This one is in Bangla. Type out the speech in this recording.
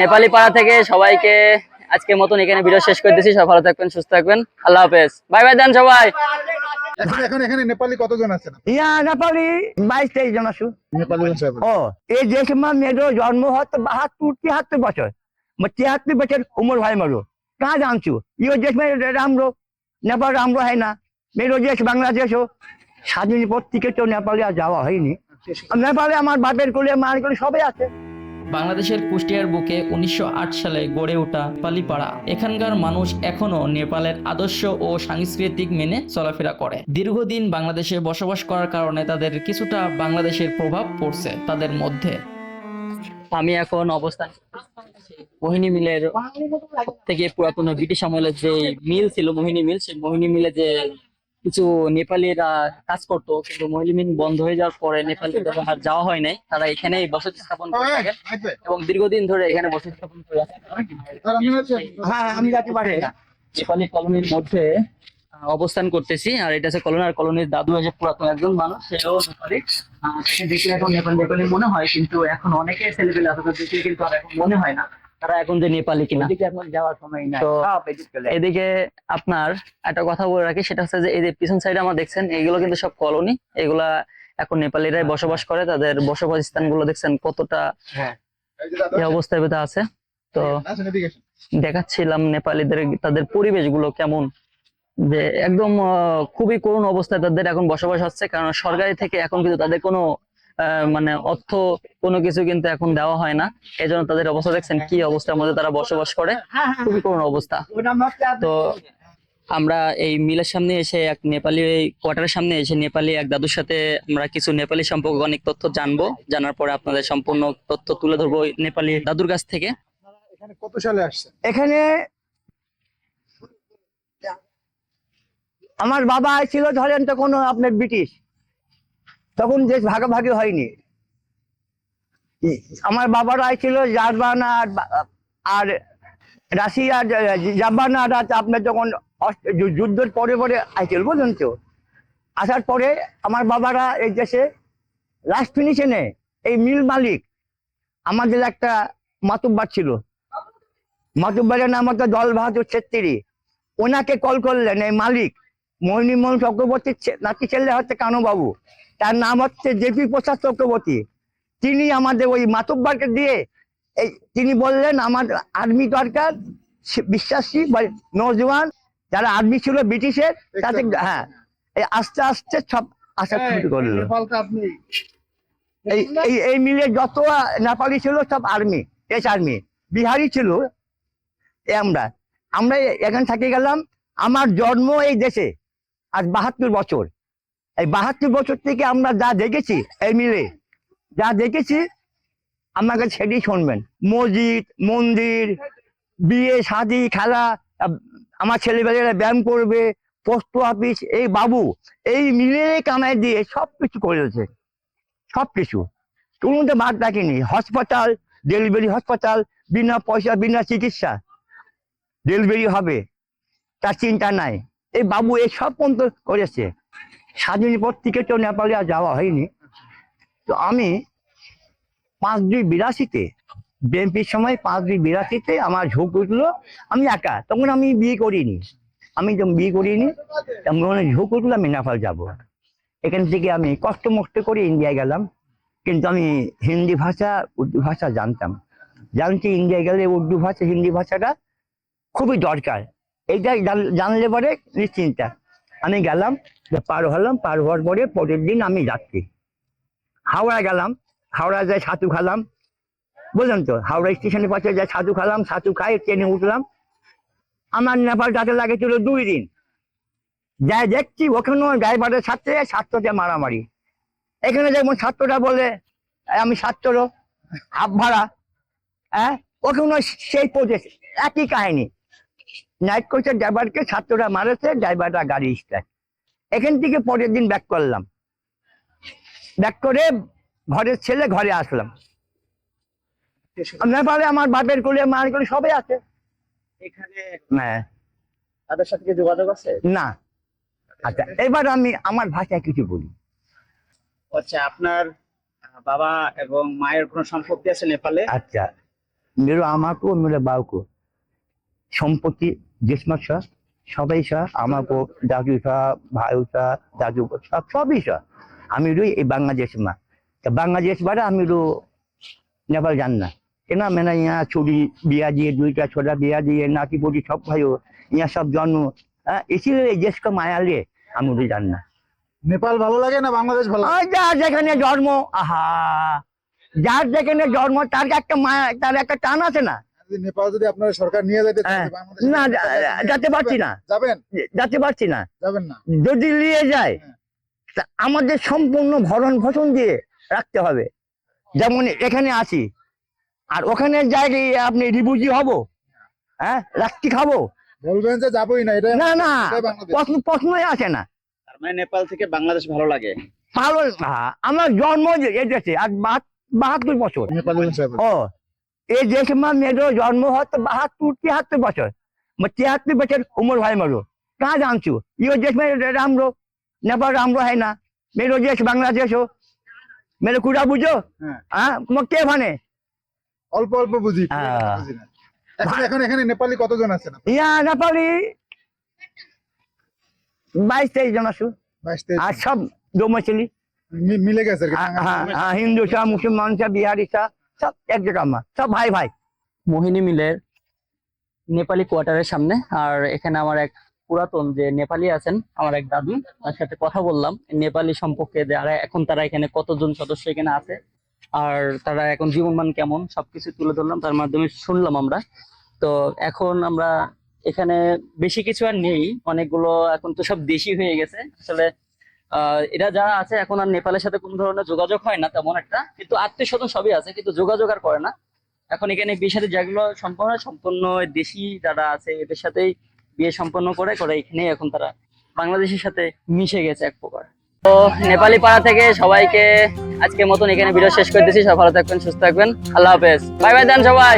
নেপালি পাড়া থেকে সবাইকে আজকে মতন এখানে ভিডিও শেষ করে দিচ্ছি। সবাই ভালো থাকবেন, সুস্থ থাকবেন, আল্লাহ হাফেজ, বাই বাই দেন সবাই। এখন এখন এখানে নেপালি কতজন আছেন? ইয়া নেপালি 22-23 জন আছো। নেপালি ভাষা বলেন। ও এই দেশ में मेरो जन्म হতো 72-73 বছর। मैं 73 बছर उम्र भाई मरो कहाँ जानछु यो देश में राम्रो नेपाल राम्रो है ना। मेरो देश बांग्लादेश हो স্বাধীন পর থেকে তো নেপালে আর যাওয়া হয়নি। নেপালে আমার বাপের কোলে মার কোলে সবাই আছে। বাংলাদেশের কুষ্টিয়ার বুকে 1908 সালে গড়ে ওঠা নেপালিপাড়া। এখানকার মানুষ এখনো নেপালের আদর্শ ও সাংস্কৃতিক মেনে চলাফেরা করে। দীর্ঘদিন বাংলাদেশে বসবাস করার কারণে তাদের কিছুটা বাংলাদেশের প্রভাব পড়ছে তাদের মধ্যে। আমি এখন অবস্থান মোহিনী মিলের থেকে পুরাতন ব্রিটিশ আমলের যে মিল ছিল মোহিনী মিল, সেই মোহিনী মিলে যে কিছু নেপালিরা কাজ করতো, কিন্তু মোহিনী মিল বন্ধ হয়ে যাওয়ার পরে নেপালিদের আর যাওয়া হয় নাই। তারা এখানেই বসতি স্থাপন করে থাকেন এবং দীর্ঘদিন ধরে এখানে বসতি স্থাপন করে হ্যাঁ আমি যাতে পারি না। নেপালি কলোনির মধ্যে অবস্থান করতেছি। আর এটা হচ্ছে কলোনি, আর কলোনির দাদু হচ্ছে পুরাতন একজন মানুষ, সেও নেপালি। তাকে দেখলে এখন নেপালি মনে হয়, কিন্তু এখন অনেকে ছেলেপেলে আছে দেখলে কিন্তু আর এখন মনে হয় না তারা এখন যে নেপালি কিনা। এখন যাওয়ার সময় নাই। তো এদিকে আপনার একটা কথা বলে রাখি, সেটা হচ্ছে যে এই যে পিছন সাইডে আমরা দেখছেন এগুলো কিন্তু সব কলোনি। এগুলা এখন নেপালিরাই বসবাস করে। তাদের বসবাস স্থানগুলো দেখছেন কতটা এই অবস্থার ভিতরে আছে। তো দেখাচ্ছিলাম নেপালিদের তাদের পরিবেশগুলো কেমন, যে একদম খুবই করুণ অবস্থায় তাদের এখন বসবাস হচ্ছে। কারণ সরকারি থেকে এখন কিন্তু তাদের কোনো মানে অর্থ কোনো কিছু কিন্তু এখন দেওয়া হয় না। এই জন্য তাদের অবস্থা দেখছেন কি অবস্থার মধ্যে তারা বসবাস করে, খুবই করুণ অবস্থা। তো আমরা এই মিলের সামনে এসে এক নেপালি কোয়ার্টারের সামনে এসে নেপালি এক দাদুর সাথে আমরা কিছু নেপালি সম্পর্কে অনেক তথ্য জানবো। জানার পরে আপনাদের সম্পূর্ণ তথ্য তুলে ধরবো নেপালি দাদুর কাছ থেকে। এখানে কত সালে আসছেন? এখানে আমার বাবা ছিল ধরেন তখন আপনার ব্রিটিশ, তখন দেশ ভাগাভাগি হয়নি। আমার বাবারা ছিল জার্মান আর রাশিয়া জাপান আর আপনার যখন যুদ্ধের পরে পরে আইছিল বুঝলেন তো। আসার পরে আমার বাবারা এই দেশে লাস্ট ফিনিশনে এই মিল মালিক আমাদের একটা মাতুব্বার ছিল, মাতুব্বারের নাম হতো দল বাহাদুর ছেত্রী। ওনাকে কল করলেন এই মালিক মোহিনী মোহন চক্রবর্তীর নাতি ছেলে হচ্ছে কানু বাবু, তার নাম হচ্ছে জেপি প্রসাদ চক্রবর্তী। তিনি আমাদের ওই মাতুব্বারকে দিয়ে তিনি বললেন আমার আর্মি দরকার, বিশ্বাসী বা নজওয়ান যারা আর্মি ছিল ব্রিটিশের তাদের। হ্যাঁ এই আস্তে আস্তে সব আসা শুরু করলো। এই মিলে যত নেপালি ছিল সব আর্মি, এস আর্মি, বিহারি ছিল। আমরা আমরা এখানে থেকে গেলাম। আমার জন্ম এই দেশে আজ 72 বছর। এই 72 বছর থেকে আমরা যা দেখেছি এই মিলে, যা দেখেছি আমাকে সেটাই শুনবেন। মসজিদ, মন্দির, বিয়ে, শাদি, খেলা, আমার ছেলেবেলেরা ব্যায়াম করবে, পোস্ট অফিস, এই বাবু এই মিলে কামাই দিয়ে সবকিছু করেছে, সবকিছু কোনোটা বাদ রাখিনি। হসপিটাল, ডেলিভারি হসপিটাল, বিনা পয়সা বিনা চিকিৎসা ডেলিভারি হবে তার চিন্তা নাই। এই বাবু এই সব পর্যন্ত করেছে। স্বাধীন পর থেকে তো নেপালে আর যাওয়া হয়নি। তো আমি 5-2-82 বিএনপির সময় 5-2-82 আমার ঝোঁক উঠলো। আমি একা, তখন আমি বিয়ে করিনি, আমি যখন বিয়ে করিনি মনে ঝোঁক উঠলো আমি নেপাল যাবো। এখান থেকে আমি কষ্ট মষ্ট করে ইন্ডিয়ায় গেলাম। কিন্তু আমি হিন্দি ভাষা উর্দু ভাষা জানতাম, জানছি ইন্ডিয়ায় গেলে উর্দু ভাষা হিন্দি ভাষাটা খুবই দরকার। এইটা জানলে পরে নিশ্চিন্তা। আমি গেলাম, পার হলাম, পার হওয়ার পরে পরের দিন আমি যাচ্ছি হাওড়া গেলাম। হাওড়া যাই ছাতু খেলাম, বুঝলেন তো। হাওড়া স্টেশনের পাশে যাই ছাতু খেলাম, ছাতু খাই ট্রেনে উঠলাম। আমার নেপাল যেতে লাগেছিল 2 দিন। যাই দেখছি ওখানেও ড্রাইভারের ছাত্রতে মারামারি। এখানে যেমন ছাত্রটা বলে আমি ছাত্র, হাফ ভাড়া, হ্যাঁ ওখানে সেই প্রদেশ একই কাহিনী। নাইট কোচের ড্রাইভারকে ছাত্ররা মারেছে, ড্রাইভাররা গাড়ি স্টার্ট। এখান থেকে পরের দিন ব্যাক করলাম, ব্যাক করে ঘরের ছেলে ঘরে আসলাম। নেপালে আমার বাপের কোলে মার কোলে সবাই আছে। এখানে হ্যাঁ তাদের সাথে কি যোগাযোগ আছে? না। আচ্ছা এবার আমি আমার ভাষায় কিছু বলি। আচ্ছা, আপনার বাবা এবং মায়ের কোনো সম্পত্তি আছে নেপালে? আচ্ছা मेरो आमाको मेरो बाउको सम्पत्ति जेसमा छ सबै छ। आमाको दाजु छ, भाइ छ, दाजुको छ, सबै छ। हामीहरू यही बङ्गलादेशमा, बङ्गलादेशबाट हामीहरू नेपाल जान्न। किनभने यहाँ छोरी बिहा दिए, 2टा छोरा बिहा दिए, नातिपोती सब भयो, यहाँ सब जन्म। यसैले देशको मायाले हामीहरू जान्न। নেপাল ভালো লাগে না বাংলাদেশ ভালো লাগে? যার যেখানে জন্ম, আহা, যার যেখানে জন্ম তার একটা মায়া, তার একটা টান আছে না। যদি নেপাল যদি আপনার সরকার নিয়ে যেতে চায়, হ্যাঁ। বাংলাদেশ না, যেতে পারছি না। যাবেন? যেতে পারছি না। যাবেন না? যদি নিয়ে যায় তা আমাদের সম্পূর্ণ ভরণ পোষণ দিয়ে রাখতে হবে। যেমন এখানে আছি, আর ওখানে যাই আপনি রিফিউজি হব, হ্যাঁ, রাখতে খাবো? বলবেন যে যাবই না, এটা না না, এটাই বাংলাদেশ। প্রশ্নই আসে না। তার মানে নেপাল থেকে বাংলাদেশ ভালো লাগে। ভালো, আমার জন্ম এই দেশে, আর 72 বছর। নেপাল সাহেব ও, এই देश में मेरो जन्म हो तो 72-73 बच्चों, मैं 73 बच्चों उम्र भाई मरो कहाँ जानछु। यो देश में राम्रो, नेपाल राम्रो है ना, मेरो देश बांग्लादेश हो। मेरो कुरा बुझो? हाँ, म के भने অল্প অল্প বুঝি, হ্যাঁ। বুঝি না। এখন এখন এখানে নেপালি কতজন আছেন? यहाँ नेपाली 22-23 জন আছো, 22-23 আর সব डोमेस्टिली। মিলে গেছে আর কি। हाँ, हिंदू सा, मुसलमान सा, बिहारी सा, सब एक जगह में, सब भाई भाई। মোহিনী মিলের নেপালি কোয়ার্টারের সামনে। আর এখানে আমার এক পুরাতন যে নেপালি আছেন, আমার এক দাদু, তার সাথে কথা বললাম নেপালি সম্পর্কে, যে আর এখন তারা এখানে কতজন সদস্য এখানে আছে, আর তারা এখন জীবনমান কেমন, সবকিছু তুলে ধরলাম, তার মাধ্যমে শুনলাম আমরা। তো এখন আমরা এখানে বেশি কিছু আর নেই, অনেকগুলো এখন তো সব দেশি হয়ে গেছে আসলে। এরা যারা আছে এখন আর নেপালের সাথে কোনো ধরনের যোগাযোগ হয় না তেমন একটা, কিন্তু আত্মীয় স্বজন সবই আছে, কিন্তু যোগাযোগ আর করে না। এখন এখানে বিয়ের সাথে যেগুলো সম্পন্ন হয়, সম্পূর্ণ দেশি যারা আছে এদের সাথেই বিয়ে সম্পন্ন করে করে এখানে এখন তারা বাংলাদেশের সাথে মিশে গেছে এক প্রকার। তো নেপালি পাড়া থেকে সবাইকে আজকের মতন এখানে ভিডিও শেষ করতেছি। সবাই ভালো থাকবেন, সুস্থ থাকবেন, আল্লাহ হাফেজ, বাই বাই দেন সবাই।